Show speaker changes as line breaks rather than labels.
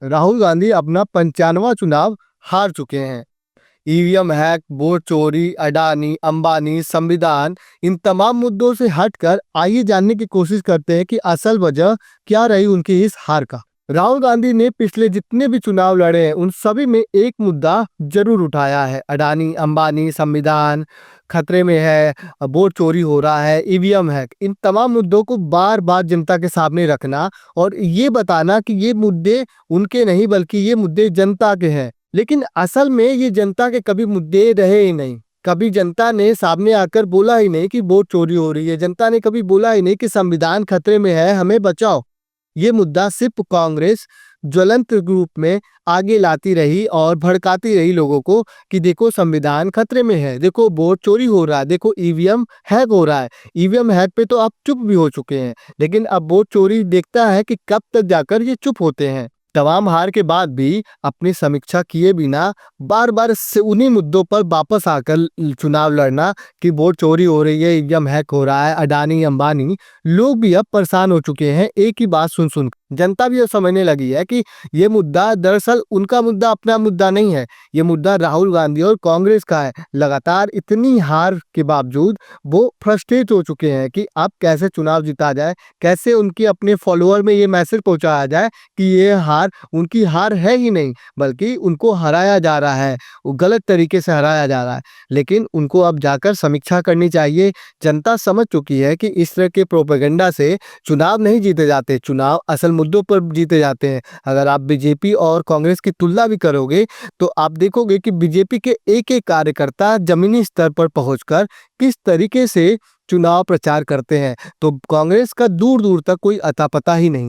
राहुल गांधी अपना 95वां चुनाव हार चुके हैं। ईवीएम हैक, वोट चोरी, अडानी, अंबानी, संविधान, इन तमाम मुद्दों से हटकर आइए जानने की कोशिश करते हैं कि असल वजह क्या रही उनकी इस हार का। राहुल गांधी ने पिछले जितने भी चुनाव लड़े हैं उन सभी में एक मुद्दा जरूर उठाया है। अडानी, अंबानी, संविधान खतरे में है, वोट चोरी हो रहा है, ईवीएम हैक, इन तमाम मुद्दों को बार बार जनता के सामने रखना और ये बताना कि ये मुद्दे उनके नहीं बल्कि ये मुद्दे जनता के हैं। लेकिन असल में ये जनता के कभी मुद्दे रहे ही नहीं। कभी जनता ने सामने आकर बोला ही नहीं कि वोट चोरी हो रही है। जनता ने कभी बोला ही नहीं कि संविधान खतरे में है, हमें बचाओ। ये मुद्दा सिर्फ कांग्रेस ज्वलंत रूप में आगे लाती रही और भड़काती रही लोगों को कि देखो संविधान खतरे में है, देखो वोट चोरी हो रहा है, देखो ईवीएम हैक हो रहा है। ईवीएम हैक पे तो आप चुप भी हो चुके हैं, लेकिन अब वोट चोरी देखता है कि कब तक जाकर ये चुप होते हैं। तमाम हार के बाद भी अपनी समीक्षा किए बिना बार बार उन्हीं मुद्दों पर वापस आकर चुनाव लड़ना कि वोट चोरी हो रही है, ईवीएम हैक हो रहा है, अडानी अंबानी, लोग भी अब परेशान हो चुके हैं एक ही बात सुन सुन। जनता भी अब समझने लगी है कि ये मुद्दा दरअसल उनका मुद्दा अपना मुद्दा नहीं है, ये मुद्दा राहुल गांधी और कांग्रेस का है। लगातार इतनी हार के बावजूद वो फ्रस्ट्रेट हो चुके हैं कि अब कैसे चुनाव जीता जाए, कैसे उनके अपने फॉलोअर में ये मैसेज पहुंचाया जाए कि ये हार उनकी हार है ही नहीं बल्कि उनको हराया जा रहा है, वो गलत तरीके से हराया जा रहा है। लेकिन उनको अब जाकर समीक्षा करनी चाहिए। जनता समझ चुकी है कि इस तरह के प्रोपेगेंडा से चुनाव नहीं जीते जाते, चुनाव असल मुद्दों पर जीते जाते हैं। अगर आप बीजेपी और कांग्रेस की तुलना भी करोगे तो आप देखोगे कि बीजेपी के एक कार्यकर्ता जमीनी स्तर पर पहुंचकर किस तरीके से चुनाव प्रचार करते हैं, तो कांग्रेस का दूर दूर तक कोई अता पता ही नहीं।